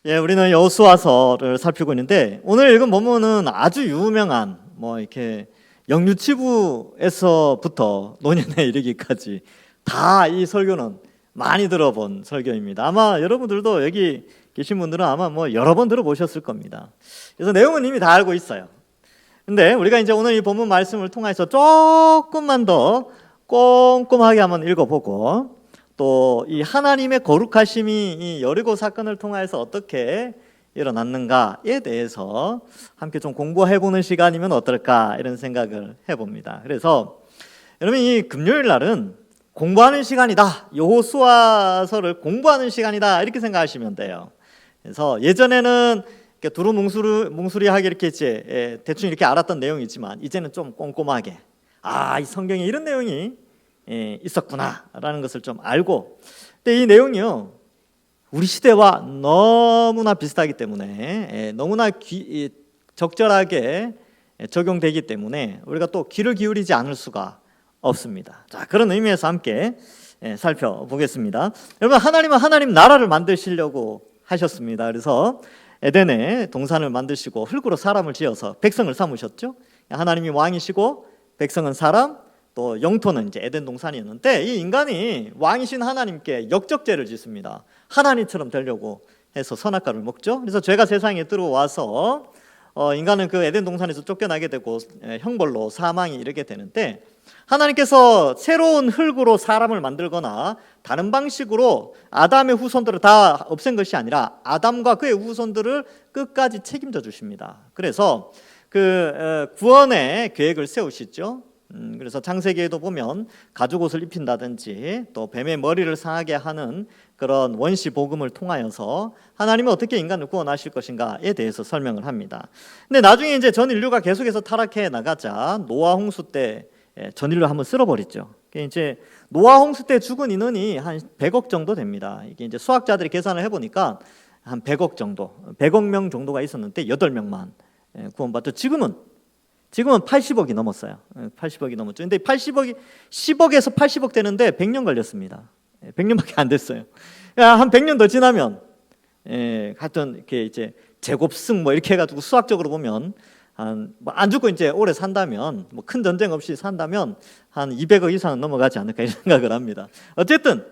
우리는 여호수아서를 살피고 있는데 오늘 읽은 본문은 아주 유명한 이렇게 영유치부에서부터 노년에 이르기까지 다 이 설교는 많이 들어본 설교입니다. 아마 여러분들도 여기 계신 분들은 아마 여러 번 들어보셨을 겁니다. 그래서 내용은 이미 다 알고 있어요. 근데 우리가 이제 오늘 이 본문 말씀을 통해서 조금만 더 꼼꼼하게 한번 읽어보고 또 이 하나님의 거룩하심이 이 여리고 사건을 통해서 어떻게 일어났는가에 대해서 함께 좀 공부해보는 시간이면 어떨까 이런 생각을 해봅니다. 그래서 여러분 이 금요일 날은 공부하는 시간이다, 여호수아서를 공부하는 시간이다 이렇게 생각하시면 돼요. 그래서 예전에는 두루뭉술하게 이렇게 이제 대충 이렇게 알았던 내용이 있지만 이제는 좀 꼼꼼하게 이 성경에 이런 내용이 있었구나라는 것을 좀 알고, 근데 이 내용이요 우리 시대와 너무나 비슷하기 때문에 너무나 적절하게 적용되기 때문에 우리가 또 귀를 기울이지 않을 수가 없습니다. 자, 그런 의미에서 함께 살펴보겠습니다. 여러분, 하나님은 하나님 나라를 만드시려고 하셨습니다. 그래서 에덴에 동산을 만드시고 흙으로 사람을 지어서 백성을 삼으셨죠. 하나님이 왕이시고 백성은 사람, 또 영토는 이제 에덴 동산이었는데 이 인간이 왕이신 하나님께 역적죄를 짓습니다. 하나님처럼 되려고 해서 선악과를 먹죠. 그래서 죄가 세상에 들어와서 인간은 그 에덴 동산에서 쫓겨나게 되고 형벌로 사망이 이르게 되는데, 하나님께서 새로운 흙으로 사람을 만들거나 다른 방식으로 아담의 후손들을 다 없앤 것이 아니라 아담과 그의 후손들을 끝까지 책임져 주십니다. 그래서 그 구원의 계획을 세우시죠. 그래서 창세기에도 보면 가죽옷을 입힌다든지 또 뱀의 머리를 상하게 하는 그런 원시 복음을 통하여서 하나님이 어떻게 인간을 구원하실 것인가에 대해서 설명을 합니다. 근데 나중에 이제 전 인류가 계속해서 타락해 나가자 노아 홍수 때 전 인류 한번 쓸어버렸죠. 이제 노아 홍수 때 죽은 인원이 한 100억 정도 됩니다. 이게 이제 수학자들이 계산을 해보니까 한 100억 정도, 100억 명 정도가 있었는데 8명만 구원받죠. 지금은 80억이 넘었어요. 80억이 넘었죠. 근데 80억이 10억에서 80억 되는데 100년 걸렸습니다. 100년밖에 안 됐어요. 한 100년 더 지나면 하여튼 이렇게 이제 제곱승 이렇게 해가지고 수학적으로 보면 안 죽고 이제 오래 산다면 큰 전쟁 없이 산다면 한 200억 이상은 넘어가지 않을까 이런 생각을 합니다. 어쨌든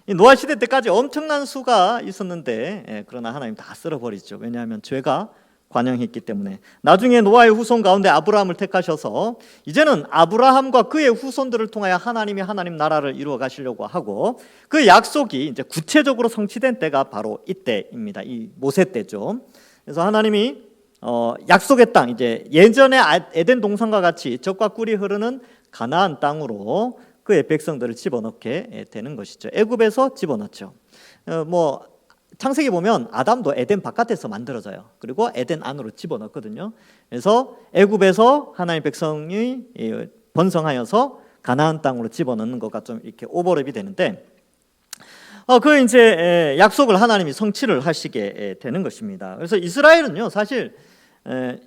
이 노아 시대 때까지 엄청난 수가 있었는데 그러나 하나님 다 쓸어버리죠. 왜냐하면 죄가 관영했기 때문에. 나중에 노아의 후손 가운데 아브라함을 택하셔서 이제는 아브라함과 그의 후손들을 통하여 하나님이 하나님 나라를 이루어 가시려고 하고, 그 약속이 이제 구체적으로 성취된 때가 바로 이때입니다. 이 모세 때죠. 그래서 하나님이 약속의 땅, 이제 예전에 에덴 동산과 같이 젖과 꿀이 흐르는 가나안 땅으로 그의 백성들을 집어넣게 되는 것이죠. 애굽에서 집어넣죠. 창세기 보면 아담도 에덴 바깥에서 만들어져요. 그리고 에덴 안으로 집어넣거든요. 그래서 애굽에서 하나님의 백성이 번성하여서 가나안 땅으로 집어넣는 것과 좀 이렇게 오버랩이 되는데, 그 이제 약속을 하나님이 성취를 하시게 되는 것입니다. 그래서 이스라엘은요 사실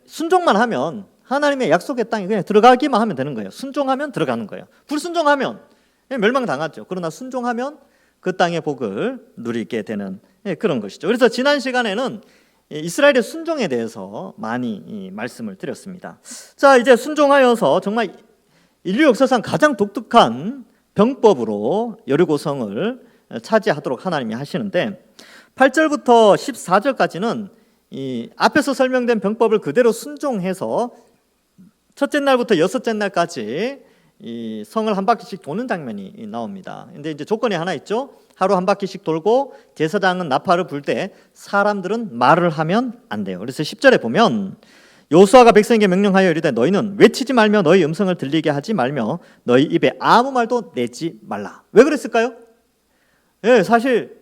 순종만 하면 하나님의 약속의 땅에 그냥 들어가기만 하면 되는 거예요. 순종하면 들어가는 거예요. 불순종하면 멸망당하죠. 그러나 순종하면 그 땅의 복을 누리게 되는 그런 것이죠. 그래서 지난 시간에는 이스라엘의 순종에 대해서 많이 말씀을 드렸습니다. 자, 이제 순종하여서 정말 인류 역사상 가장 독특한 병법으로 여리고성을 차지하도록 하나님이 하시는데, 8절부터 14절까지는 이 앞에서 설명된 병법을 그대로 순종해서 첫째 날부터 여섯째 날까지 이 성을 한 바퀴씩 도는 장면이 나옵니다. 근데 이제 조건이 하나 있죠. 하루 한 바퀴씩 돌고 제사장은 나팔을 불 때 사람들은 말을 하면 안 돼요. 그래서 10절에 보면 여호수아가 백성에게 명령하여 이르되 너희는 외치지 말며 너희 음성을 들리게 하지 말며 너희 입에 아무 말도 내지 말라. 왜 그랬을까요? 사실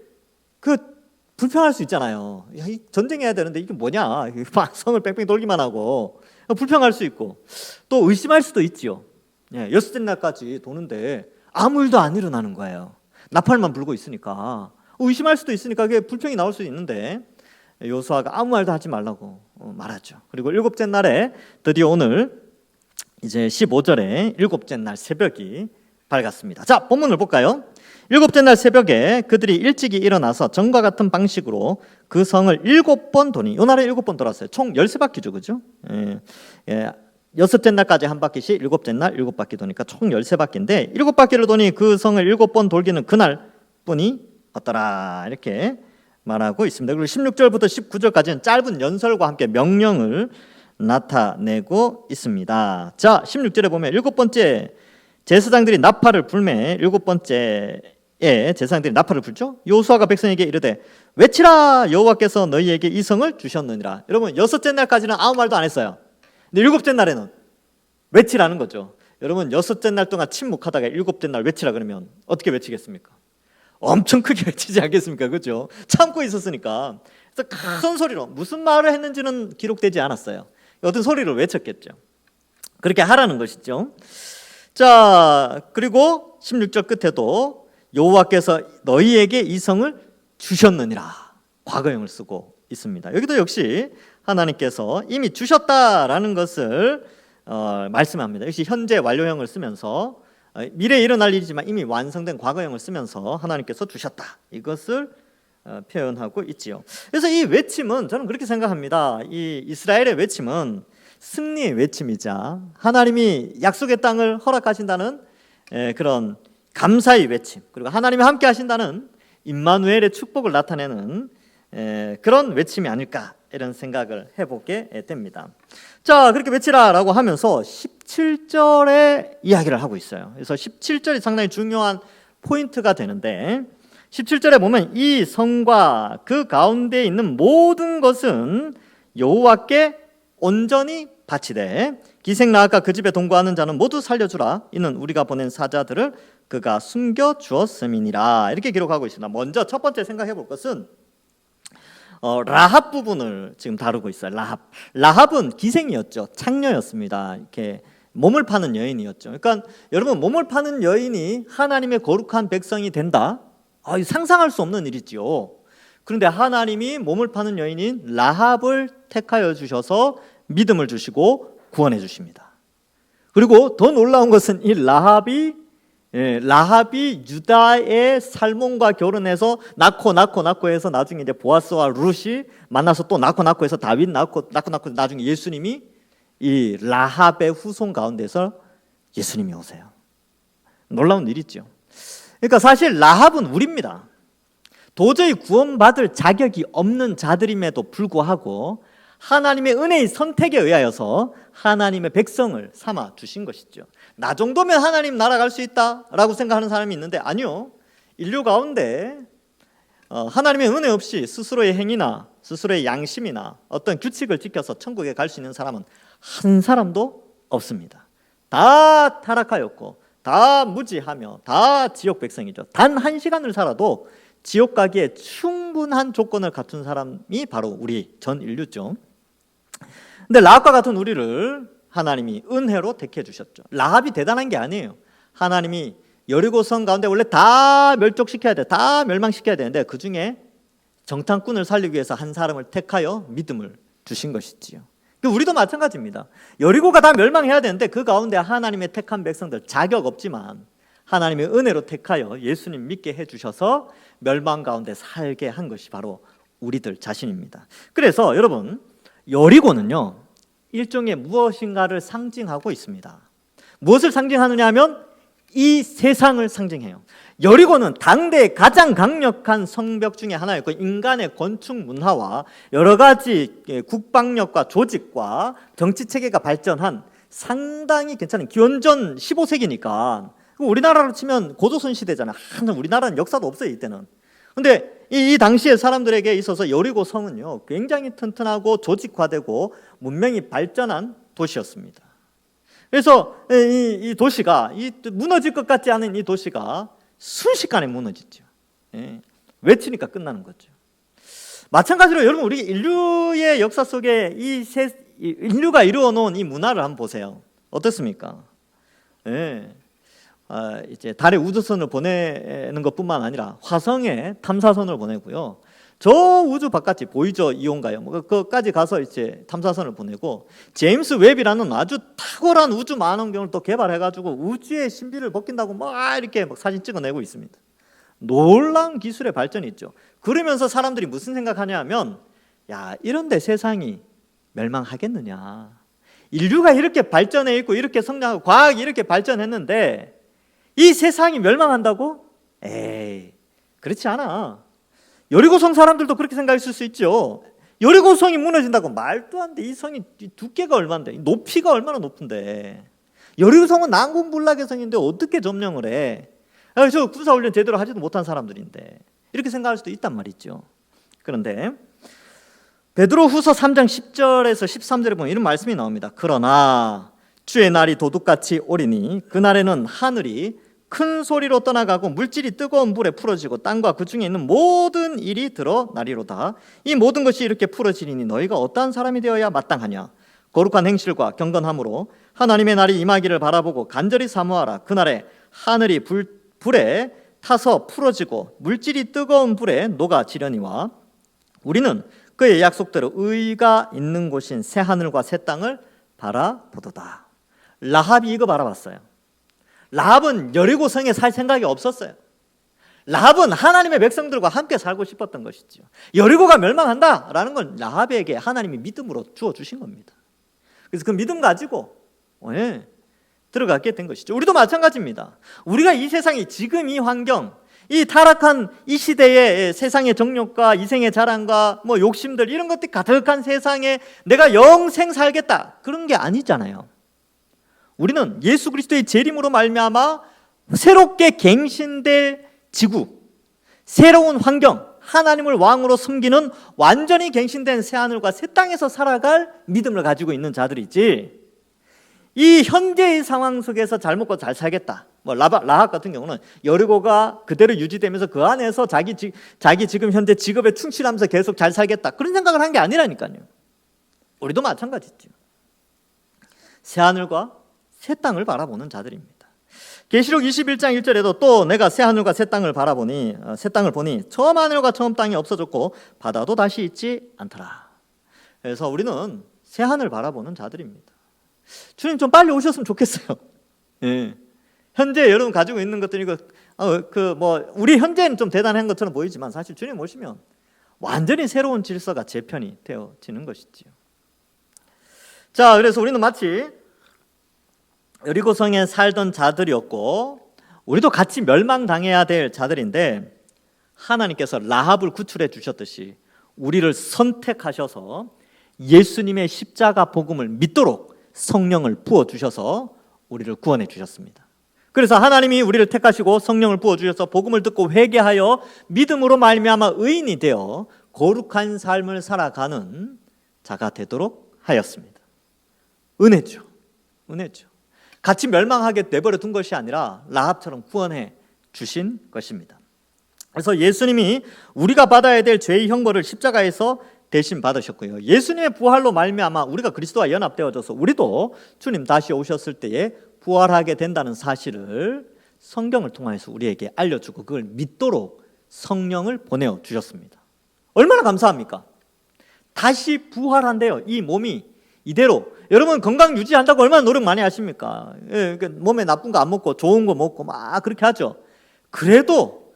불평할 수 있잖아요. 전쟁해야 되는데 이게 뭐냐? 성을 뺑뺑 돌기만 하고 불평할 수 있고 또 의심할 수도 있지요. 여섯째 날까지 도는데 아무 일도 안 일어나는 거예요. 나팔만 불고 있으니까 의심할 수도 있으니까 그게 불평이 나올 수 있는데 여호수아가 아무 말도 하지 말라고 말하죠. 그리고 일곱째 날에 드디어 오늘 이제 15절에 일곱째 날 새벽이 밝았습니다. 자, 본문을 볼까요? 일곱째 날 새벽에 그들이 일찍이 일어나서 전과 같은 방식으로 그 성을 7번 도니, 요 날에 7번 돌았어요. 총 13바퀴죠, 그죠? 여섯째 날까지 한 바퀴씩, 일곱째 날 7바퀴 도니까 총 13바퀴인데 7바퀴를 도니 그 성을 7번 돌기는 그날 뿐이 없더라, 이렇게 말하고 있습니다. 그리고 16절부터 19절까지는 짧은 연설과 함께 명령을 나타내고 있습니다. 자, 16절에 보면 7번째 제사장들이 나팔을 불매, 7번째에 제사장들이 나팔을 불죠. 여호수아가 백성에게 이르되 외치라, 여호와께서 너희에게 이 성을 주셨느니라. 여러분, 여섯째 날까지는 아무 말도 안 했어요. 근데 일곱째 날에는 외치라는 거죠. 여러분, 여섯째 날 동안 침묵하다가 일곱째 날 외치라 그러면 어떻게 외치겠습니까? 엄청 크게 외치지 않겠습니까? 그렇죠? 참고 있었으니까. 그래서 큰 소리로, 무슨 말을 했는지는 기록되지 않았어요. 어떤 소리를 외쳤겠죠. 그렇게 하라는 것이죠. 자, 그리고 16절 끝에도 여호와께서 너희에게 이 성을 주셨느니라, 과거형을 쓰고 있습니다. 여기도 역시 하나님께서 이미 주셨다라는 것을 말씀합니다. 역시 현재 완료형을 쓰면서 미래에 일어날 일이지만 이미 완성된 과거형을 쓰면서 하나님께서 주셨다, 이것을 표현하고 있지요. 그래서 이 외침은 저는 그렇게 생각합니다. 이 이스라엘의 외침은 승리의 외침이자 하나님이 약속의 땅을 허락하신다는 그런 감사의 외침, 그리고 하나님이 함께 하신다는 임마누엘의 축복을 나타내는 그런 외침이 아닐까, 이런 생각을 해보게 됩니다. 자, 그렇게 외치라라고 하면서 17절에 이야기를 하고 있어요. 그래서 17절이 상당히 중요한 포인트가 되는데 17절에 보면 이 성과 그 가운데 있는 모든 것은 여호와께 온전히 바치되 기생 나아가 그 집에 동거하는 자는 모두 살려주라. 이는 우리가 보낸 사자들을 그가 숨겨 주었음이니라. 이렇게 기록하고 있습니다. 먼저 첫 번째 생각해 볼 것은 라합 부분을 지금 다루고 있어요. 라합은 기생이었죠. 창녀였습니다. 이렇게 몸을 파는 여인이었죠. 그러니까 여러분, 몸을 파는 여인이 하나님의 거룩한 백성이 된다? 상상할 수 없는 일이지요. 그런데 하나님이 몸을 파는 여인인 라합을 택하여 주셔서 믿음을 주시고 구원해 주십니다. 그리고 더 놀라운 것은 이 라합이 유다의 살몬과 결혼해서 낳고 해서 나중에 이제 보아스와 룻이 만나서 또 낳고 해서 다윗 낳고 나중에 예수님이 이 라합의 후손 가운데서 예수님이 오세요. 놀라운 일이죠. 그러니까 사실 라합은 우리입니다. 도저히 구원받을 자격이 없는 자들임에도 불구하고 하나님의 은혜의 선택에 의하여서 하나님의 백성을 삼아 주신 것이죠. 나 정도면 하나님 나라 갈 수 있다라고 생각하는 사람이 있는데 아니요. 인류 가운데 하나님의 은혜 없이 스스로의 행위나 스스로의 양심이나 어떤 규칙을 지켜서 천국에 갈 수 있는 사람은 한 사람도 없습니다. 다 타락하였고 다 무지하며 다 지옥 백성이죠. 단 한 시간을 살아도 지옥 가기에 충분한 조건을 갖춘 사람이 바로 우리 전 인류죠. 근데 라합과 같은 우리를 하나님이 은혜로 택해 주셨죠. 라합이 대단한 게 아니에요. 하나님이 여리고성 가운데 원래 다 멸족시켜야 돼, 다 멸망시켜야 되는데 그 중에 정탐꾼을 살리기 위해서 한 사람을 택하여 믿음을 주신 것이지요. 우리도 마찬가지입니다. 여리고가 다 멸망해야 되는데 그 가운데 하나님의 택한 백성들, 자격 없지만 하나님의 은혜로 택하여 예수님 믿게 해주셔서 멸망 가운데 살게 한 것이 바로 우리들 자신입니다. 그래서 여러분, 여리고는요 일종의 무엇인가를 상징하고 있습니다. 무엇을 상징하느냐 하면 이 세상을 상징해요. 여리고는 당대의 가장 강력한 성벽 중에 하나였고 인간의 건축 문화와 여러 가지 국방력과 조직과 정치 체계가 발전한 상당히 괜찮은 기원전 15세기니까 우리나라로 치면 고조선 시대잖아요. 우리나라는 역사도 없어요 이때는. 근데 이 당시의 사람들에게 있어서 여리고 성은요 굉장히 튼튼하고 조직화되고 문명이 발전한 도시였습니다. 그래서 이 도시가 무너질 것 같지 않은 이 도시가 순식간에 무너지죠. 외치니까 끝나는 거죠. 마찬가지로 여러분 우리 인류의 역사 속에 인류가 이루어 놓은 이 문화를 한번 보세요. 어떻습니까? 이제 달에 우주선을 보내는 것뿐만 아니라 화성에 탐사선을 보내고요. 저 우주 바깥이 보이죠? 이온가요? 그까지 가서 이제 탐사선을 보내고 제임스 웹이라는 아주 탁월한 우주 망원경을 또 개발해가지고 우주의 신비를 벗긴다고 막 이렇게 막 사진 찍어내고 있습니다. 놀라운 기술의 발전이 있죠. 그러면서 사람들이 무슨 생각하냐 하면, 야, 이런데 세상이 멸망하겠느냐. 인류가 이렇게 발전해 있고 이렇게 성장하고 과학이 이렇게 발전했는데 이 세상이 멸망한다고? 에이, 그렇지 않아. 여리고성 사람들도 그렇게 생각했을 수 있죠. 여리고성이 무너진다고? 말도 안 돼. 이 성이 두께가 얼마인데, 높이가 얼마나 높은데. 여리고성은 난공불락의 성인데 어떻게 점령을 해? 저 군사훈련 제대로 하지도 못한 사람들인데, 이렇게 생각할 수도 있단 말이죠. 그런데 베드로후서 3장 10절에서 13절에 보면 이런 말씀이 나옵니다. 그러나 주의 날이 도둑같이 오리니 그날에는 하늘이 큰 소리로 떠나가고 물질이 뜨거운 불에 풀어지고 땅과 그 중에 있는 모든 일이 드러나리로다. 이 모든 것이 이렇게 풀어지리니 너희가 어떠한 사람이 되어야 마땅하냐. 거룩한 행실과 경건함으로 하나님의 날이 임하기를 바라보고 간절히 사모하라. 그날에 하늘이 불에 타서 풀어지고 물질이 뜨거운 불에 녹아지려니와 우리는 그의 약속대로 의가 있는 곳인 새 하늘과 새 땅을 바라보도다. 라합이 이거 바라봤어요. 라합은 여리고성에 살 생각이 없었어요. 라합은 하나님의 백성들과 함께 살고 싶었던 것이죠. 여리고가 멸망한다라는 건 라합에게 하나님이 믿음으로 주어주신 겁니다. 그래서 그 믿음 가지고 들어가게 된 것이죠. 우리도 마찬가지입니다. 우리가 이 세상이 지금 이 환경, 이 타락한 이 시대의 세상의 정욕과 이생의 자랑과 뭐 욕심들 이런 것들이 가득한 세상에 내가 영생 살겠다 그런 게 아니잖아요. 우리는 예수 그리스도의 재림으로 말미암아 새롭게 갱신될 지구, 새로운 환경, 하나님을 왕으로 섬기는 완전히 갱신된 새 하늘과 새 땅에서 살아갈 믿음을 가지고 있는 자들이지, 이 현재의 상황 속에서 잘 먹고 잘 살겠다. 뭐 라합 같은 경우는 여리고가 그대로 유지되면서 그 안에서 자기 지금 현재 직업에 충실하면서 계속 잘 살겠다 그런 생각을 한 게 아니라니까요. 우리도 마찬가지죠. 새 하늘과 새 땅을 바라보는 자들입니다. 계시록 21장 1절에도 또 내가 새 하늘과 새 땅을 바라보니 새 땅을 보니 처음 하늘과 처음 땅이 없어졌고 바다도 다시 있지 않더라. 그래서 우리는 새 하늘 바라보는 자들입니다. 주님 좀 빨리 오셨으면 좋겠어요. 예. 현재 여러분 가지고 있는 것들이 우리 현재는 좀 대단한 것처럼 보이지만 사실 주님 오시면 완전히 새로운 질서가 재편이 되어지는 것이지요. 자, 그래서 우리는 마치 여리고성에 살던 자들이었고 우리도 같이 멸망당해야 될 자들인데 하나님께서 라합을 구출해 주셨듯이 우리를 선택하셔서 예수님의 십자가 복음을 믿도록 성령을 부어주셔서 우리를 구원해 주셨습니다. 그래서 하나님이 우리를 택하시고 성령을 부어주셔서 복음을 듣고 회개하여 믿음으로 말미암아 의인이 되어 거룩한 삶을 살아가는 자가 되도록 하였습니다. 은혜죠. 같이 멸망하게 내버려 둔 것이 아니라 라합처럼 구원해 주신 것입니다. 그래서 예수님이 우리가 받아야 될 죄의 형벌을 십자가에서 대신 받으셨고요. 예수님의 부활로 말미암아 우리가 그리스도와 연합되어져서 우리도 주님 다시 오셨을 때에 부활하게 된다는 사실을 성경을 통해서 우리에게 알려주고 그걸 믿도록 성령을 보내어 주셨습니다. 얼마나 감사합니까? 다시 부활한대요. 이 몸이 이대로. 여러분 건강 유지한다고 얼마나 노력 많이 하십니까? 몸에 나쁜 거 안 먹고 좋은 거 먹고 막 그렇게 하죠. 그래도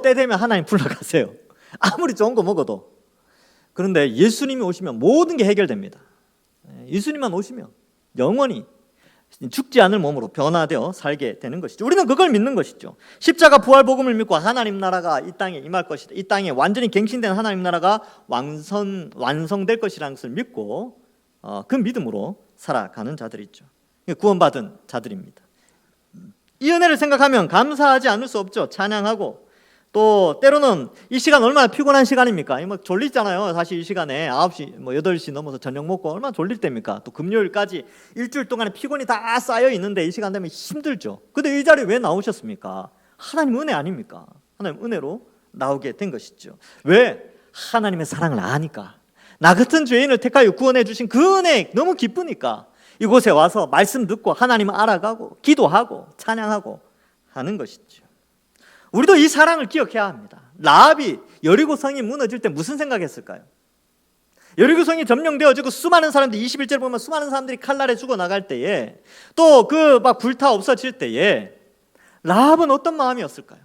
때 되면 하나님 불러가세요. 아무리 좋은 거 먹어도. 그런데 예수님이 오시면 모든 게 해결됩니다. 예수님만 오시면 영원히 죽지 않을 몸으로 변화되어 살게 되는 것이죠. 우리는 그걸 믿는 것이죠. 십자가 부활 복음을 믿고 하나님 나라가 이 땅에 임할 것이다. 이 땅에 완전히 갱신된 하나님 나라가 완성될 것이라는 것을 믿고 그 믿음으로 살아가는 자들이죠. 구원받은 자들입니다. 이 은혜를 생각하면 감사하지 않을 수 없죠. 찬양하고 또 때로는 이 시간 얼마나 피곤한 시간입니까? 막 졸리잖아요. 사실 이 시간에 9시, 8시 넘어서 저녁 먹고 얼마나 졸릴 때입니까? 또 금요일까지 일주일 동안에 피곤이 다 쌓여 있는데 이 시간 되면 힘들죠. 근데 이 자리에 왜 나오셨습니까? 하나님 은혜 아닙니까? 하나님 은혜로 나오게 된 것이죠. 왜? 하나님의 사랑을 아니까. 나 같은 죄인을 택하여 구원해 주신 그 은혜 너무 기쁘니까 이곳에 와서 말씀 듣고 하나님을 알아가고 기도하고 찬양하고 하는 것이죠. 우리도 이 사랑을 기억해야 합니다. 라합이 여리고성이 무너질 때 무슨 생각했을까요? 여리고성이 점령되어지고 수많은 사람들이 21절 보면 수많은 사람들이 칼날에 죽어 나갈 때에 또 그 막 불타 없어질 때에 라합은 어떤 마음이었을까요?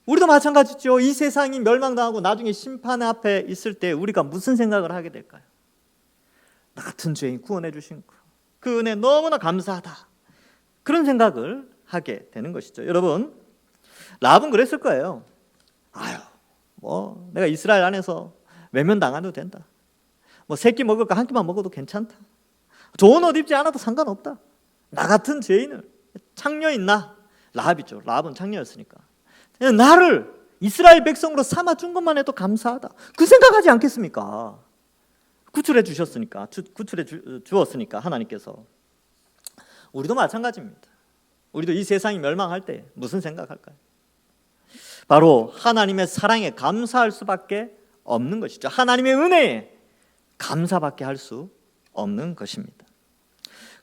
우리도 마찬가지죠. 이 세상이 멸망당하고 나중에 심판 앞에 있을 때 우리가 무슨 생각을 하게 될까요? 나 같은 죄인 구원해 주신 그 은혜 너무나 감사하다. 그런 생각을 하게 되는 것이죠. 여러분, 라합은 그랬을 거예요. 아유, 뭐 내가 이스라엘 안에서 외면당해도 된다. 뭐 새끼 먹을 거 한 끼만 먹어도 괜찮다. 좋은 옷 입지 않아도 상관없다. 나 같은 죄인을, 창녀인 나, 라합이죠. 라합은 창녀였으니까. 나를 이스라엘 백성으로 삼아준 것만 해도 감사하다. 그 생각하지 않겠습니까? 구출해 주셨으니까, 구출해 주었으니까 하나님께서. 우리도 마찬가지입니다. 우리도 이 세상이 멸망할 때 무슨 생각할까요? 바로 하나님의 사랑에 감사할 수밖에 없는 것이죠. 하나님의 은혜에 감사밖에 할 수 없는 것입니다.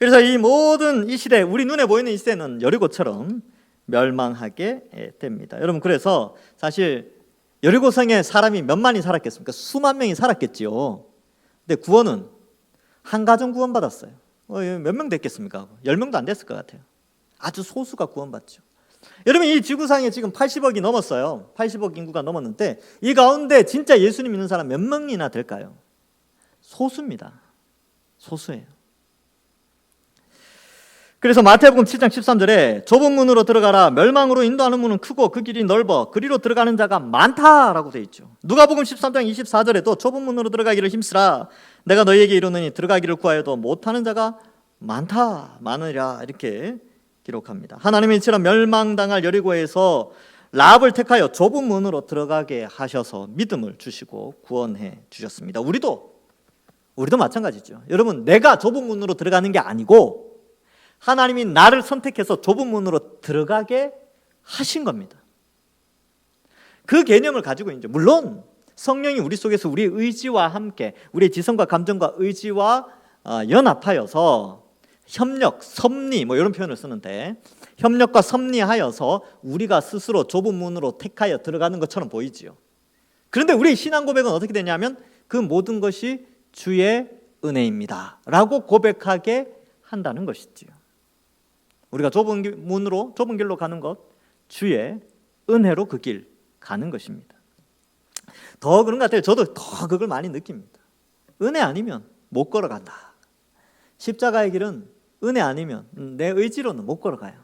그래서 이 모든 이 시대, 우리 눈에 보이는 이 시대는 여리고처럼 멸망하게 됩니다. 여러분, 그래서 사실 여리고성에 사람이 몇만이 살았겠습니까? 수만 명이 살았겠지요. 근데 구원은 한 가정 구원받았어요. 몇 명 됐겠습니까? 10명도 안 됐을 것 같아요. 아주 소수가 구원받죠. 여러분, 이 지구상에 지금 80억이 넘었어요. 80억 인구가 넘었는데 이 가운데 진짜 예수님 믿는 사람 몇 명이나 될까요? 소수입니다. 소수예요. 그래서 마태복음 7장 13절에 좁은 문으로 들어가라. 멸망으로 인도하는 문은 크고 그 길이 넓어 그리로 들어가는 자가 많다라고 되어 있죠. 누가복음 13장 24절에도 좁은 문으로 들어가기를 힘쓰라. 내가 너희에게 이르노니 들어가기를 구하여도 못하는 자가 많으리라. 이렇게 기록합니다. 하나님이 이처럼 멸망당할 여리고에서 라합을 택하여 좁은 문으로 들어가게 하셔서 믿음을 주시고 구원해 주셨습니다. 우리도 마찬가지죠. 여러분, 내가 좁은 문으로 들어가는 게 아니고 하나님이 나를 선택해서 좁은 문으로 들어가게 하신 겁니다. 그 개념을 가지고 이제 물론 성령이 우리 속에서 우리의 의지와 함께 우리의 지성과 감정과 의지와 연합하여서 협력, 섭리 뭐 이런 표현을 쓰는데 협력과 섭리하여서 우리가 스스로 좁은 문으로 택하여 들어가는 것처럼 보이지요. 그런데 우리의 신앙 고백은 어떻게 되냐면 그 모든 것이 주의 은혜입니다 라고 고백하게 한다는 것이지요. 우리가 좁은 문으로 좁은 길로 가는 것, 주의 은혜로 그 길 가는 것입니다. 더 그런 것 같아요. 저도 더 그걸 많이 느낍니다. 은혜 아니면 못 걸어간다. 십자가의 길은 은혜 아니면 내 의지로는 못 걸어가요.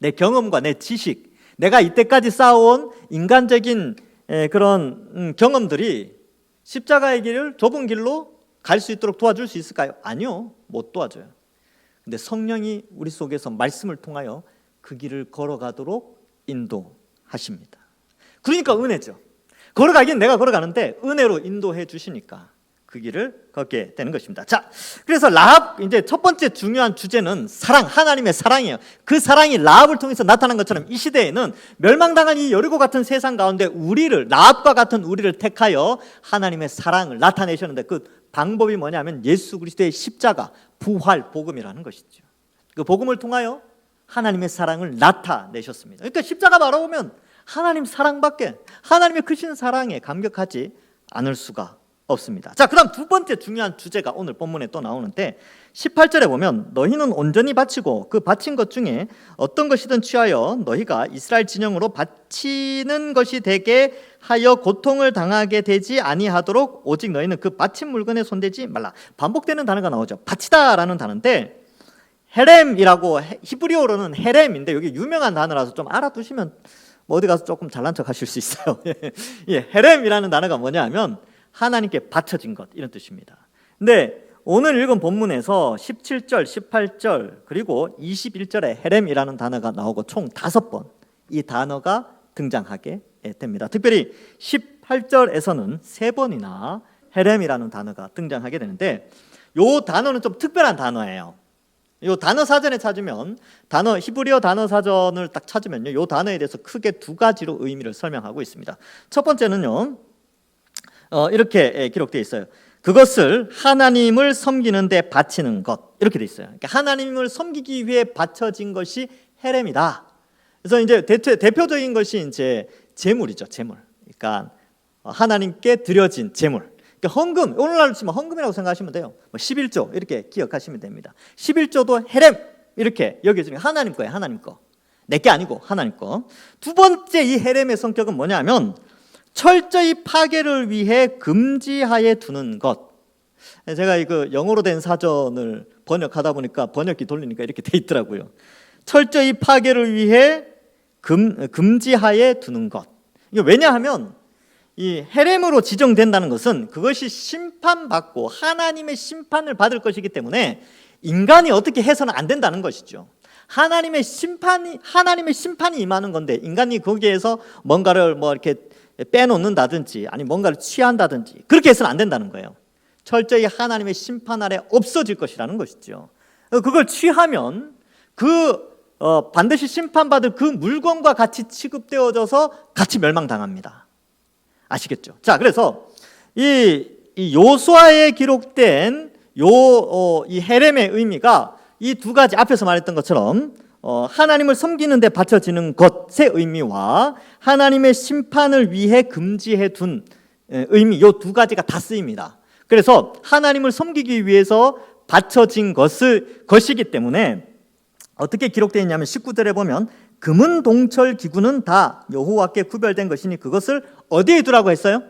내 경험과 내 지식, 내가 이때까지 쌓아온 인간적인 그런 경험들이 십자가의 길을 좁은 길로 갈 수 있도록 도와줄 수 있을까요? 아니요, 못 도와줘요. 근데 성령이 우리 속에서 말씀을 통하여 그 길을 걸어가도록 인도하십니다. 그러니까 은혜죠. 걸어가긴 내가 걸어가는데 은혜로 인도해 주시니까 그 길을 걷게 되는 것입니다. 자, 그래서 라합 이제 첫 번째 중요한 주제는 사랑, 하나님의 사랑이에요. 그 사랑이 라합을 통해서 나타난 것처럼 이 시대에는 멸망당한 이 여리고 같은 세상 가운데 우리를, 라합과 같은 우리를 택하여 하나님의 사랑을 나타내셨는데 그 방법이 뭐냐면 예수 그리스도의 십자가, 부활, 복음이라는 것이죠. 그 복음을 통하여 하나님의 사랑을 나타내셨습니다. 그러니까 십자가 바라보면 하나님 사랑밖에, 하나님의 크신 사랑에 감격하지 않을 수가 없습니다. 자, 그다음 두 번째 중요한 주제가 오늘 본문에 또 나오는데 18절에 보면 너희는 온전히 바치고 그 바친 것 중에 어떤 것이든 취하여 너희가 이스라엘 진영으로 바치는 것이 되게 하여 고통을 당하게 되지 아니하도록 오직 너희는 그 바친 물건에 손대지 말라. 반복되는 단어가 나오죠. 바치다라는 단어인데 헤렘이라고, 히브리어로는 헤렘인데 여기 유명한 단어라서 좀 알아두시면 뭐 어디 가서 조금 잘난 척 하실 수 있어요. 예, 헤렘이라는 단어가 뭐냐 하면 하나님께 바쳐진 것, 이런 뜻입니다. 근데 오늘 읽은 본문에서 17절, 18절 그리고 21절에 헤렘이라는 단어가 나오고 총 5번 이 단어가 등장하게 됩니다. 특별히 18절에서는 3번이나 헤렘이라는 단어가 등장하게 되는데 이 단어는 좀 특별한 단어예요. 이 단어 사전에 찾으면 히브리어 단어 사전을 딱 찾으면요, 이 단어에 대해서 크게 2가지로 의미를 설명하고 있습니다. 첫 번째는요, 이렇게 기록되어 있어요. 그것을 하나님을 섬기는 데 바치는 것, 이렇게 되어 있어요. 그러니까 하나님을 섬기기 위해 바쳐진 것이 헤렘이다. 그래서 이제 대표적인 것이 이제 제물이죠, 제물. 그러니까 하나님께 드려진 제물. 그러니까 헌금, 오늘날로 치면 헌금이라고 생각하시면 돼요. 11조 이렇게 기억하시면 됩니다. 11조도 헤렘 이렇게 여겨지는 하나님 거예요, 하나님 거. 내게 아니고 하나님 거. 두 번째 이 헤렘의 성격은 뭐냐면 철저히 파괴를 위해 금지하에 두는 것. 제가 이거 영어로 된 사전을 번역하다 보니까 번역기 돌리니까 이렇게 돼 있더라고요. 철저히 파괴를 위해 금지하에 두는 것. 이게 왜냐하면 이 헤렘으로 지정된다는 것은 그것이 심판받고 하나님의 심판을 받을 것이기 때문에 인간이 어떻게 해서는 안 된다는 것이죠. 하나님의 심판이 임하는 건데 인간이 거기에서 뭔가를 뭐 이렇게 빼놓는다든지 아니 뭔가를 취한다든지 그렇게 해서는 안 된다는 거예요. 철저히 하나님의 심판 아래 없어질 것이라는 것이죠. 그걸 취하면 반드시 심판받을 그 물건과 같이 취급되어져서 같이 멸망당합니다. 아시겠죠? 자, 그래서 이 요수아에 기록된 이 헤렘의 의미가 이 두 가지 앞에서 말했던 것처럼 하나님을 섬기는 데 바쳐지는 것의 의미와 하나님의 심판을 위해 금지해 둔 의미, 이 두 가지가 다 쓰입니다. 그래서 하나님을 섬기기 위해서 바쳐진 것이기 때문에 어떻게 기록되어 있냐면 19절에 보면 금은 동철 기구는 다 여호와께 구별된 것이니 그것을 어디에 두라고 했어요?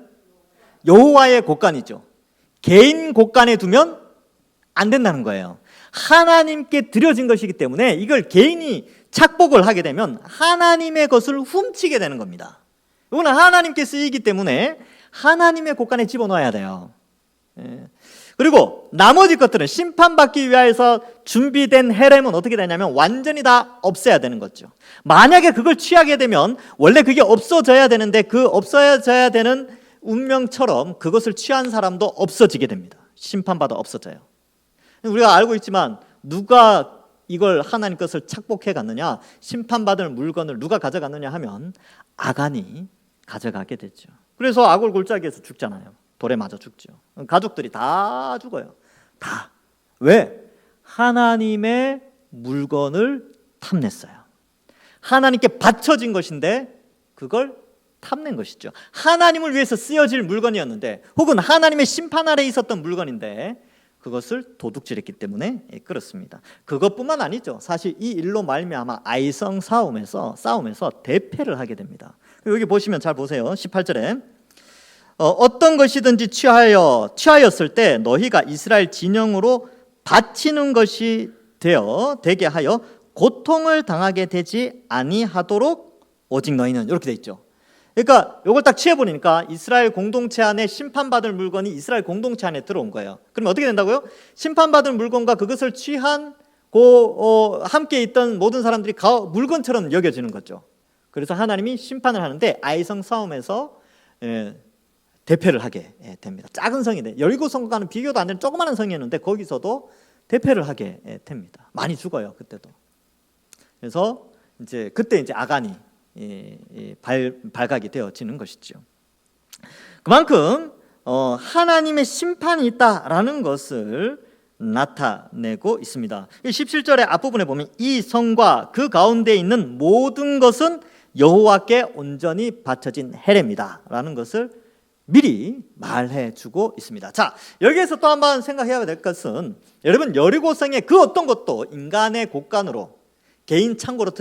여호와의 곳간이죠. 개인 곳간에 두면 안 된다는 거예요. 하나님께 드려진 것이기 때문에 이걸 개인이 착복을 하게 되면 하나님의 것을 훔치게 되는 겁니다. 이거는 하나님께 쓰이기 때문에 하나님의 곳간에 집어넣어야 돼요. 그리고 나머지 것들은 심판받기 위해서 준비된 헤렘은 어떻게 되냐면 완전히 다 없애야 되는 거죠. 만약에 그걸 취하게 되면 원래 그게 없어져야 되는데 그 없어져야 되는 운명처럼 그것을 취한 사람도 없어지게 됩니다. 심판받아 없어져요. 우리가 알고 있지만 누가 이걸 하나님 것을 착복해 갔느냐, 심판받을 물건을 누가 가져갔느냐 하면 아간이 가져가게 되죠. 그래서 아골 골짜기에서 죽잖아요. 돌에 맞아 죽죠. 가족들이 다 죽어요. 다. 왜? 하나님의 물건을 탐냈어요. 하나님께 바쳐진 것인데 그걸 탐낸 것이죠. 하나님을 위해서 쓰여질 물건이었는데 혹은 하나님의 심판 아래 있었던 물건인데 그것을 도둑질했기 때문에 그렇습니다. 그것뿐만 아니죠. 사실 이 일로 말미암아 아이성 싸움에서 대패를 하게 됩니다. 여기 보시면 잘 보세요. 18절에 어떤 것이든지 취하였을 때 너희가 이스라엘 진영으로 바치는 것이 되게 하여 고통을 당하게 되지 아니하도록 오직 너희는, 이렇게 돼 있죠. 그러니까 이걸 딱 취해보니까 이스라엘 공동체 안에 심판받을 물건이 이스라엘 공동체 안에 들어온 거예요. 그러면 어떻게 된다고요? 심판받을 물건과 그것을 취한 함께 있던 모든 사람들이 물건처럼 여겨지는 거죠. 그래서 하나님이 심판을 하는데 아이성 싸움에서 대패를 하게 됩니다. 작은 성인데 여리고성과는 비교도 안 되는 조그마한 성이었는데 거기서도 대패를 하게 됩니다. 많이 죽어요, 그때도. 그래서 그때 아간이 발각이 되어지는 것이죠. 그만큼 하나님의 심판이 있다라는 것을 나타내고 있습니다. 17절의 앞부분에 보면 이 성과 그 가운데 있는 모든 것은 여호와께 온전히 바쳐진 헤렘이다 라는 것을 미리 말해주고 있습니다. 자, 여기에서 또 한번 생각해야 될 것은 여러분 여리고성의 그 어떤 것도 인간의 곳간으로 개인 창고로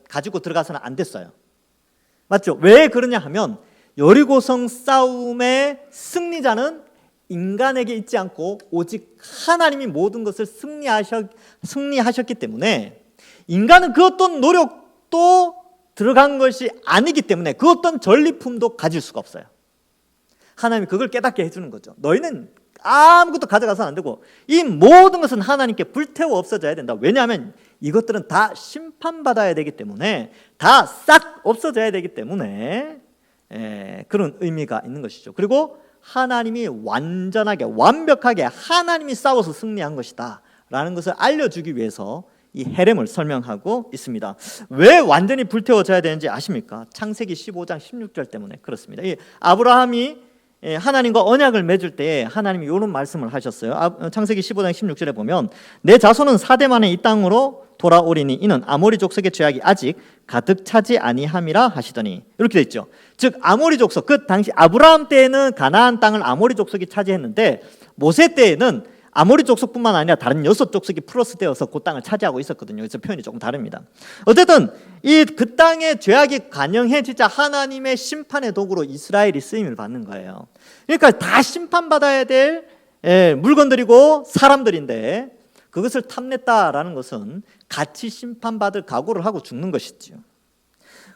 가지고 들어가서는 안 됐어요. 맞죠? 왜 그러냐 하면 여리고성 싸움의 승리자는 인간에게 있지 않고 오직 하나님이 모든 것을 승리하셨기 때문에 인간은 그 어떤 노력도 들어간 것이 아니기 때문에 그 어떤 전리품도 가질 수가 없어요. 하나님이 그걸 깨닫게 해주는 거죠. 너희는 아무것도 가져가서는 안 되고 이 모든 것은 하나님께 불태워 없어져야 된다. 왜냐하면 이것들은 다 심판받아야 되기 때문에 다 싹 없어져야 되기 때문에 그런 의미가 있는 것이죠. 그리고 하나님이 완벽하게 하나님이 싸워서 승리한 것이다 라는 것을 알려주기 위해서 이 헤렘을 설명하고 있습니다. 왜 완전히 불태워져야 되는지 아십니까? 창세기 15장 16절 때문에 그렇습니다. 이 아브라함이 하나님과 언약을 맺을 때 하나님이 이런 말씀을 하셨어요. 창세기 15장 16절에 보면 내 자손은 4대 만에 이 땅으로 돌아오리니 이는 아모리 족속의 죄악이 아직 가득 차지 아니함이라 하시더니, 이렇게 돼 있죠. 즉 아모리 족속, 그 당시 아브라함 때에는 가나안 땅을 아모리 족속이 차지했는데 모세 때에는 아모리 족속뿐만 아니라 다른 6족속이 플러스 되어서 그 땅을 차지하고 있었거든요. 그래서 표현이 조금 다릅니다. 어쨌든 그 땅의 죄악이 관영해지자 하나님의 심판의 도구로 이스라엘이 쓰임을 받는 거예요. 그러니까 다 심판받아야 될 물건들이고 사람들인데 그것을 탐냈다라는 것은 같이 심판받을 각오를 하고 죽는 것이지요.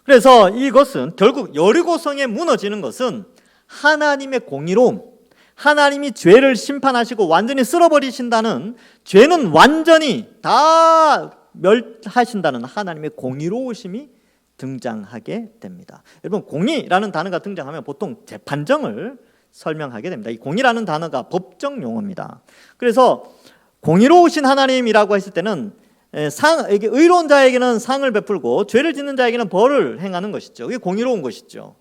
그래서 이것은 결국 여리고성에 무너지는 것은 하나님의 공의로움, 하나님이 죄를 심판하시고 완전히 쓸어버리신다는, 죄는 완전히 다 멸하신다는 하나님의 공의로우심이 등장하게 됩니다. 여러분, 공의라는 단어가 등장하면 보통 재판정을 설명하게 됩니다. 이 공의라는 단어가 법정 용어입니다. 그래서 공의로우신 하나님이라고 했을 때는 의로운 자에게는 상을 베풀고 죄를 짓는 자에게는 벌을 행하는 것이죠. 이게 공의로운 것이죠.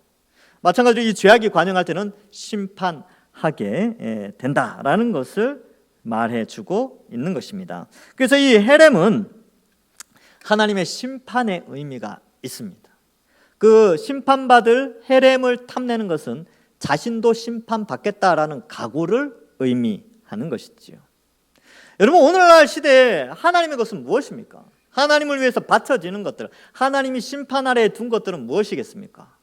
마찬가지로 이 죄악이 관영할 때는 심판하게 된다라는 것을 말해주고 있는 것입니다. 그래서 이 헤렘은 하나님의 심판의 의미가 있습니다. 그 심판받을 헤렘을 탐내는 것은 자신도 심판받겠다라는 각오를 의미하는 것이지요. 여러분, 오늘날 시대에 하나님의 것은 무엇입니까? 하나님을 위해서 바쳐지는 것들, 하나님이 심판 아래에 둔 것들은 무엇이겠습니까?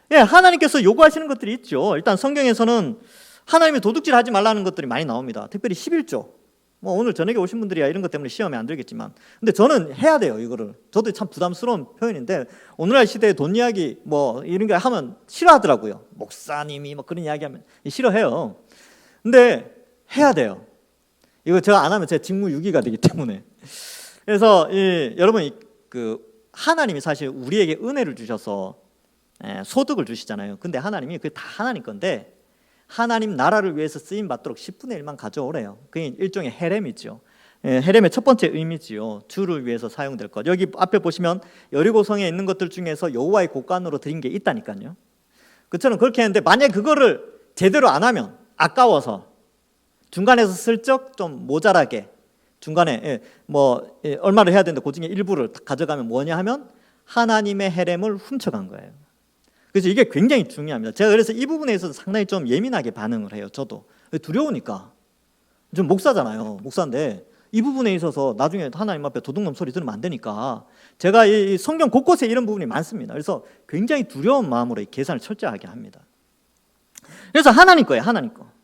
하나님께서 요구하시는 것들이 있죠. 일단 성경에서는 하나님이 도둑질하지 말라는 것들이 많이 나옵니다. 특별히 11조. 오늘 저녁에 오신 분들이야 이런 것 때문에 시험에 안 들겠지만, 근데 저는 해야 돼요, 이거를. 저도 참 부담스러운 표현인데, 오늘날 시대에 돈 이야기 이런 거 하면 싫어하더라고요. 목사님이 그런 이야기하면 싫어해요. 근데 해야 돼요. 이거 제가 안 하면 제 직무유기가 되기 때문에. 그래서 여러분, 하나님이 사실 우리에게 은혜를 주셔서 소득을 주시잖아요. 근데 하나님이 그게 다 하나님 건데, 하나님 나라를 위해서 쓰임 받도록 10분의 1만 가져오래요. 그게 일종의 헤렘이죠. 헤렘의 첫 번째 의미지요. 주를 위해서 사용될 것. 여기 앞에 보시면 여리고성에 있는 것들 중에서 여호와의 곳간으로 드린 게 있다니까요. 그처럼 그렇게 했는데, 만약 그거를 제대로 안 하면 아까워서 중간에서 슬쩍 좀 모자라게 중간에 얼마를 해야 되는데 그 중에 일부를 가져가면 뭐냐 하면 하나님의 헤렘을 훔쳐간 거예요. 그래서 이게 굉장히 중요합니다. 제가 그래서 이 부분에 있어서 상당히 좀 예민하게 반응을 해요. 저도 두려우니까. 좀 목사잖아요. 목사인데 이 부분에 있어서 나중에 하나님 앞에 도둑놈 소리 들으면 안 되니까 제가 이 성경 곳곳에 이런 부분이 많습니다. 그래서 굉장히 두려운 마음으로 이 계산을 철저하게 합니다. 그래서 하나님 거예요. 하나님 거.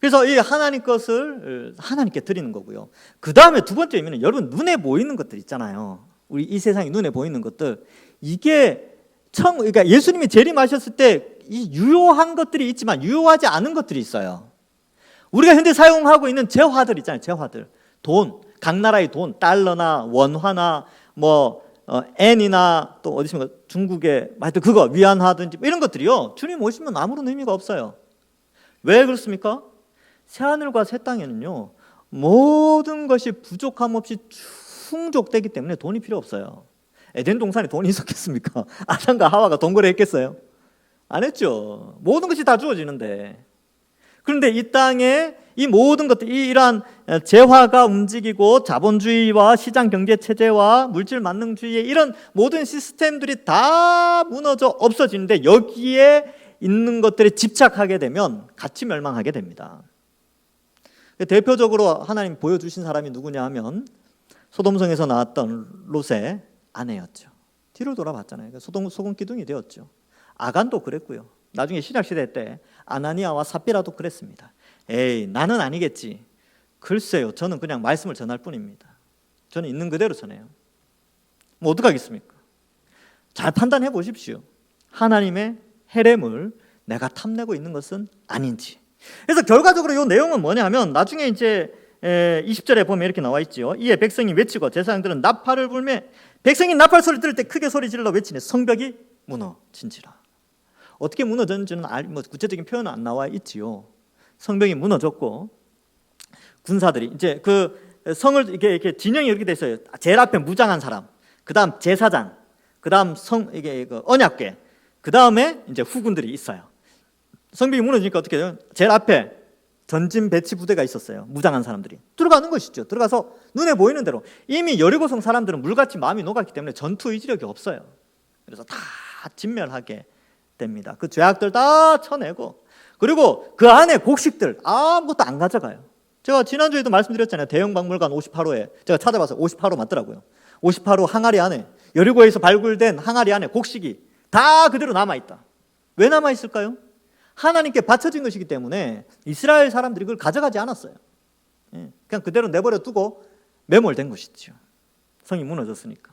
그래서 이 하나님 것을 하나님께 드리는 거고요. 그 다음에 두 번째 의미는, 여러분 눈에 보이는 것들 있잖아요. 우리 이 세상에 눈에 보이는 것들, 이게 그러니까 예수님이 재림하셨을 때 이 유효한 것들이 있지만 유효하지 않은 것들이 있어요. 우리가 현재 사용하고 있는 재화들 있잖아요. 재화들, 돈, 각 나라의 돈, 달러나 원화나 엔이나 또 어디 있습니까? 중국의 하여튼 그거 위안화든지 이런 것들이요, 주님 오시면 아무런 의미가 없어요. 왜 그렇습니까? 새하늘과 새 땅에는요 모든 것이 부족함 없이 충족되기 때문에 돈이 필요 없어요. 에덴 동산에 돈이 있었겠습니까? 아담과 하와가 동거래 했겠어요? 안 했죠. 모든 것이 다 주어지는데. 그런데 이 땅에 이 모든 것들, 이러한 재화가 움직이고 자본주의와 시장 경제 체제와 물질 만능주의의 이런 모든 시스템들이 다 무너져 없어지는데, 여기에 있는 것들에 집착하게 되면 같이 멸망하게 됩니다. 대표적으로 하나님 보여주신 사람이 누구냐 하면 소돔성에서 나왔던 롯의 아내였죠. 뒤를 돌아봤잖아요. 소금 기둥이 되었죠. 아간도 그랬고요. 나중에 신약시대 때 아나니아와 삽비라도 그랬습니다. 에이, 나는 아니겠지. 글쎄요, 저는 그냥 말씀을 전할 뿐입니다. 저는 있는 그대로 전해요. 어떡하겠습니까? 잘 판단해 보십시오. 하나님의 헤렘을 내가 탐내고 있는 것은 아닌지. 그래서 결과적으로 이 내용은 뭐냐 하면, 나중에 이제 20절에 보면 이렇게 나와 있죠. 이에 백성이 외치고 제사장들은 나팔을 불매, 백성이 나팔 소리 들을 때 크게 소리 질러 외치니 성벽이 무너진지라. 어떻게 무너졌는지는 구체적인 표현은 안 나와 있지요. 성벽이 무너졌고, 군사들이 이제 그 성을 이렇게 진영이 이렇게 돼 있어요. 제일 앞에 무장한 사람, 그 다음 제사장, 그 다음 이게 언약궤, 그 다음에 이제 후군들이 있어요. 성벽이 무너지니까 어떻게 돼요? 제일 앞에 전진 배치 부대가 있었어요. 무장한 사람들이 들어가는 것이죠. 들어가서 눈에 보이는 대로, 이미 여리고성 사람들은 물같이 마음이 녹았기 때문에 전투 의지력이 없어요. 그래서 다 진멸하게 됩니다. 그 죄악들 다 쳐내고, 그리고 그 안에 곡식들 아무것도 안 가져가요. 제가 지난주에도 말씀드렸잖아요. 대형박물관 58호에 제가 찾아봐서 58호 맞더라고요. 58호 항아리 안에, 여리고에서 발굴된 항아리 안에 곡식이 다 그대로 남아있다. 왜 남아있을까요? 하나님께 바쳐진 것이기 때문에 이스라엘 사람들이 그걸 가져가지 않았어요. 그냥 그대로 내버려 두고 매몰된 것이죠. 성이 무너졌으니까.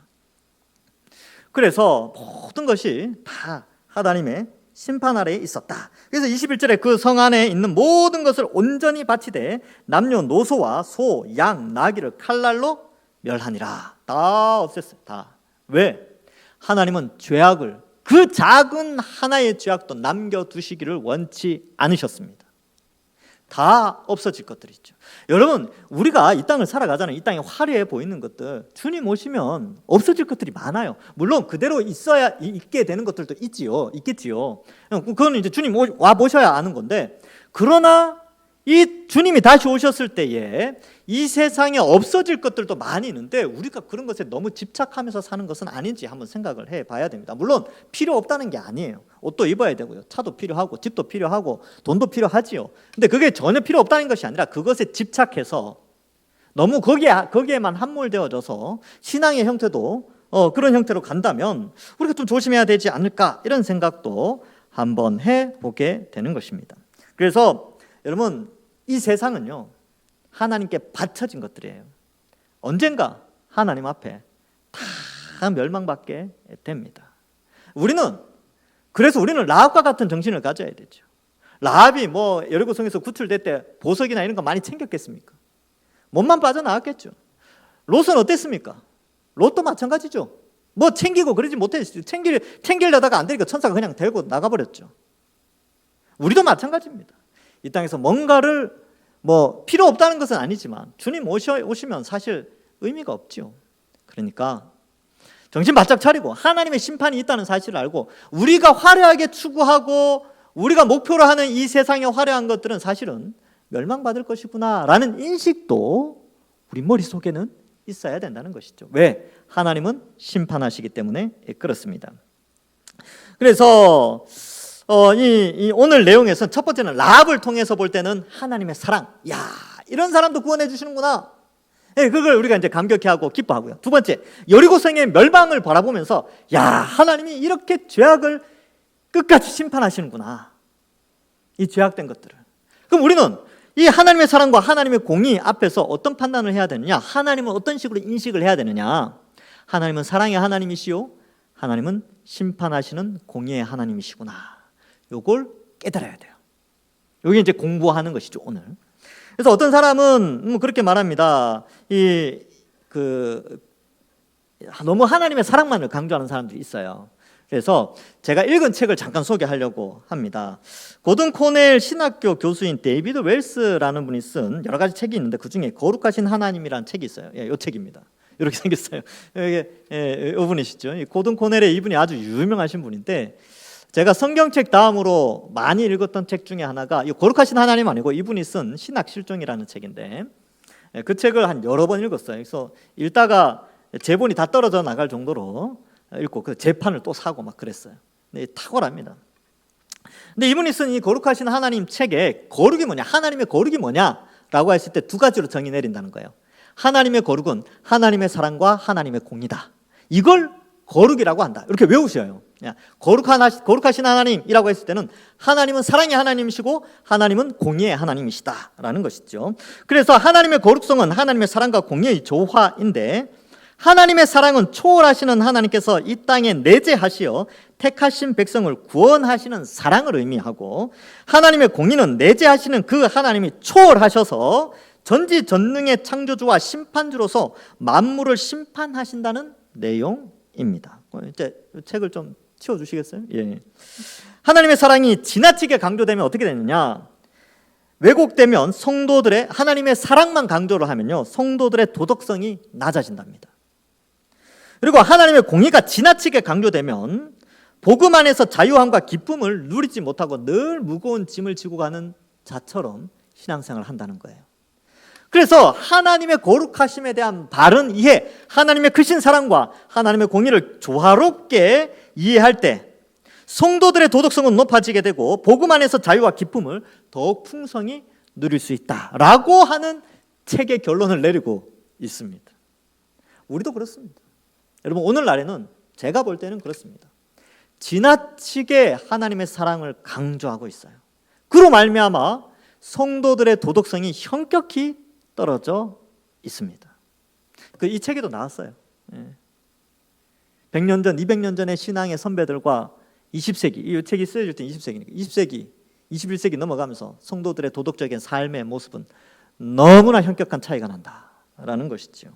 그래서 모든 것이 다 하나님의 심판 아래에 있었다. 그래서 21절에 그 성 안에 있는 모든 것을 온전히 바치되 남녀노소와 소, 양, 나귀를 칼날로 멸하니라. 다 없앴어요. 다. 왜? 하나님은 죄악을, 그 작은 하나의 죄악도 남겨두시기를 원치 않으셨습니다. 다 없어질 것들이죠. 여러분, 우리가 이 땅을 살아가잖아요. 이 땅에 화려해 보이는 것들, 주님 오시면 없어질 것들이 많아요. 물론 그대로 있게 되는 것들도 있겠지요. 그건 이제 주님 와 보셔야 아는 건데, 그러나 이 주님이 다시 오셨을 때에 이 세상에 없어질 것들도 많이 있는데 우리가 그런 것에 너무 집착하면서 사는 것은 아닌지 한번 생각을 해봐야 됩니다. 물론 필요 없다는 게 아니에요. 옷도 입어야 되고요, 차도 필요하고 집도 필요하고 돈도 필요하지요. 근데 그게 전혀 필요 없다는 것이 아니라 그것에 집착해서 너무 거기에만 함몰되어져서 신앙의 형태도 그런 형태로 간다면 우리가 좀 조심해야 되지 않을까, 이런 생각도 한번 해보게 되는 것입니다. 그래서 여러분, 이 세상은요 하나님께 바쳐진 것들이에요. 언젠가 하나님 앞에 다 멸망받게 됩니다. 그래서 우리는 라합과 같은 정신을 가져야 되죠. 라합이 여리고성에서 구출될 때 보석이나 이런 거 많이 챙겼겠습니까? 몸만 빠져나왔겠죠. 롯은 어땠습니까? 롯도 마찬가지죠. 챙기고 그러지 못했어요. 챙기려다가 안 되니까 천사가 그냥 데리고 나가버렸죠. 우리도 마찬가지입니다. 이 땅에서 뭔가를 필요 없다는 것은 아니지만 주님 오시면 사실 의미가 없죠. 그러니까 정신 바짝 차리고 하나님의 심판이 있다는 사실을 알고, 우리가 화려하게 추구하고 우리가 목표로 하는 이 세상의 화려한 것들은 사실은 멸망받을 것이구나 라는 인식도 우리 머릿속에는 있어야 된다는 것이죠. 왜? 하나님은 심판하시기 때문에 그렇습니다. 그래서 오늘 내용에서 첫 번째는 라합을 통해서 볼 때는 하나님의 사랑, 이런 사람도 구원해 주시는구나, 그걸 우리가 이제 감격해하고 기뻐하고요. 두 번째, 여리고성의 멸망을 바라보면서 하나님이 이렇게 죄악을 끝까지 심판하시는구나, 이 죄악된 것들을. 그럼 우리는 이 하나님의 사랑과 하나님의 공의 앞에서 어떤 판단을 해야 되느냐, 하나님은 어떤 식으로 인식을 해야 되느냐. 하나님은 사랑의 하나님이시요, 하나님은 심판하시는 공의의 하나님이시구나, 요걸 깨달아야 돼요. 여기 이제 공부하는 것이죠, 오늘. 그래서 어떤 사람은 그렇게 말합니다. 너무 하나님의 사랑만을 강조하는 사람들이 있어요. 그래서 제가 읽은 책을 잠깐 소개하려고 합니다. 고든 코넬 신학교 교수인 데이비드 웰스라는 분이 쓴 여러 가지 책이 있는데, 그 중에 거룩하신 하나님이라는 책이 있어요. 이 책입니다. 이렇게 생겼어요. 이게 이분이시죠. 고든 코넬의 이분이 아주 유명하신 분인데, 제가 성경책 다음으로 많이 읽었던 책 중에 하나가 이 거룩하신 하나님 아니고 이분이 쓴 신학 실종이라는 책인데, 그 책을 한 여러 번 읽었어요. 그래서 읽다가 제본이 다 떨어져 나갈 정도로 읽고 그 재판을 또 사고 막 그랬어요. 탁월합니다. 근데 이분이 쓴 이 거룩하신 하나님 책에 거룩이 뭐냐, 하나님의 거룩이 뭐냐라고 했을 때 두 가지로 정의 내린다는 거예요. 하나님의 거룩은 하나님의 사랑과 하나님의 공의다. 이걸 거룩이라고 한다. 이렇게 외우셔요. 거룩하신 하나님이라고 했을 때는 하나님은 사랑의 하나님이시고 하나님은 공의의 하나님이시다라는 것이죠. 그래서 하나님의 거룩성은 하나님의 사랑과 공의의 조화인데, 하나님의 사랑은 초월하시는 하나님께서 이 땅에 내재하시어 택하신 백성을 구원하시는 사랑을 의미하고, 하나님의 공의는 내재하시는 그 하나님이 초월하셔서 전지전능의 창조주와 심판주로서 만물을 심판하신다는 내용입니다. 이제 책을 좀 치워주시겠어요? 하나님의 사랑이 지나치게 강조되면 어떻게 되느냐, 왜곡되면 성도들의 하나님의 사랑만 강조를 하면요, 성도들의 도덕성이 낮아진답니다. 그리고 하나님의 공의가 지나치게 강조되면 복음 안에서 자유함과 기쁨을 누리지 못하고 늘 무거운 짐을 지고 가는 자처럼 신앙생활을 한다는 거예요. 그래서 하나님의 거룩하심에 대한 바른 이해, 하나님의 크신 사랑과 하나님의 공의를 조화롭게 이해할 때 성도들의 도덕성은 높아지게 되고 복음 안에서 자유와 기쁨을 더욱 풍성히 누릴 수 있다라고 하는 책의 결론을 내리고 있습니다. 우리도 그렇습니다. 여러분, 오늘날에는 제가 볼 때는 그렇습니다. 지나치게 하나님의 사랑을 강조하고 있어요. 그로 말미암아 성도들의 도덕성이 현격히 떨어져 있습니다. 이 책에도 나왔어요. 100년 전, 200년 전의 신앙의 선배들과 20세기, 이 책이 쓰여질 때 20세기니까 20세기, 21세기 넘어가면서 성도들의 도덕적인 삶의 모습은 너무나 현격한 차이가 난다라는 것이죠.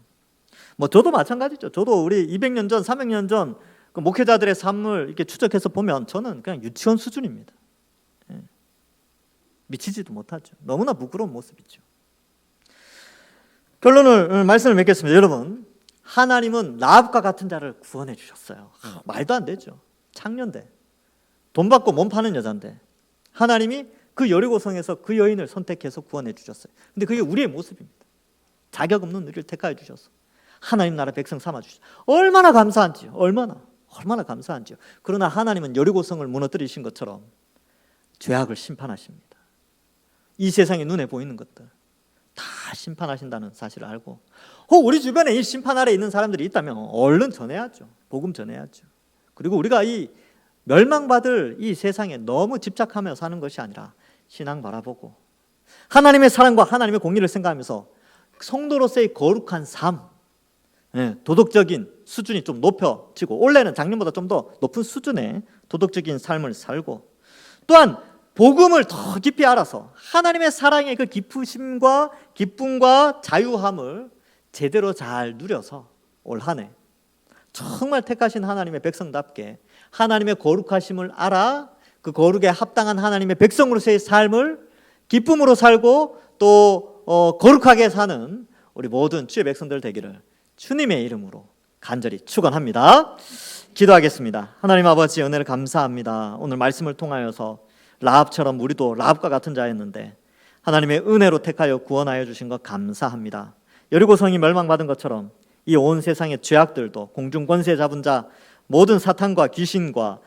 저도 마찬가지죠. 저도 우리 200년 전, 300년 전 그 목회자들의 삶을 이렇게 추적해서 보면 저는 그냥 유치원 수준입니다. 미치지도 못하죠. 너무나 부끄러운 모습이죠. 결론을 말씀을 맺겠습니다. 여러분, 하나님은 라합과 같은 자를 구원해 주셨어요. 말도 안 되죠. 창녀인데, 돈 받고 몸 파는 여자인데 하나님이 그 여리고성에서 그 여인을 선택해서 구원해 주셨어요. 근데 그게 우리의 모습입니다. 자격 없는 우리를 택하여 주셔서 하나님 나라 백성 삼아 주셨어요. 얼마나 감사한지요. 얼마나 감사한지요. 그러나 하나님은 여리고성을 무너뜨리신 것처럼 죄악을 심판하십니다. 이 세상에 눈에 보이는 것들 다 심판하신다는 사실을 알고, 우리 주변에 이 심판 아래 있는 사람들이 있다면 얼른 전해야죠. 복음 전해야죠. 그리고 우리가 이 멸망받을 이 세상에 너무 집착하며 사는 것이 아니라 신앙 바라보고 하나님의 사랑과 하나님의 공의를 생각하면서 성도로서의 거룩한 삶, 도덕적인 수준이 좀 높여지고, 원래는 작년보다 좀 더 높은 수준의 도덕적인 삶을 살고, 또한 복음을 더 깊이 알아서 하나님의 사랑의 그 기쁘심과 기쁨과 자유함을 제대로 잘 누려서 올 한 해 정말 택하신 하나님의 백성답게 하나님의 거룩하심을 알아 그 거룩에 합당한 하나님의 백성으로서의 삶을 기쁨으로 살고 또 거룩하게 사는 우리 모든 주의 백성들 되기를 주님의 이름으로 간절히 축원합니다. 기도하겠습니다. 하나님 아버지, 은혜를 감사합니다. 오늘 말씀을 통하여서 라합처럼 우리도 라합과 같은 자였는데 하나님의 은혜로 택하여 구원하여 주신 것 감사합니다. 여리고성이 멸망받은 것처럼 이 온 세상의 죄악들도 공중 권세 잡은 자 모든 사탄과 귀신과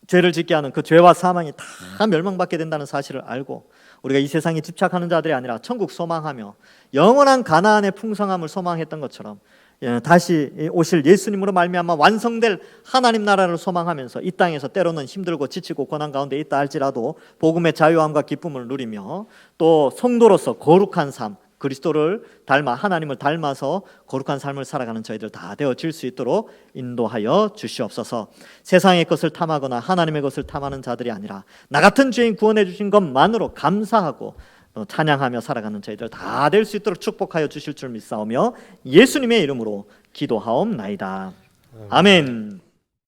죄를 짓게 하는 그 죄와 사망이 다 멸망받게 된다는 사실을 알고 우리가 이 세상에 집착하는 자들이 아니라 천국 소망하며 영원한 가나안의 풍성함을 소망했던 것처럼 다시 오실 예수님으로 말미암아 완성될 하나님 나라를 소망하면서 이 땅에서 때로는 힘들고 지치고 고난 가운데 있다 할지라도 복음의 자유함과 기쁨을 누리며 또 성도로서 거룩한 삶, 그리스도를 닮아 하나님을 닮아서 거룩한 삶을 살아가는 저희들 다 되어질 수 있도록 인도하여 주시옵소서. 세상의 것을 탐하거나 하나님의 것을 탐하는 자들이 아니라 나 같은 죄인 구원해 주신 것만으로 감사하고 찬양하며 살아가는 저희들 다 될 수 있도록 축복하여 주실 줄 믿사오며 예수님의 이름으로 기도하옵나이다. 아멘.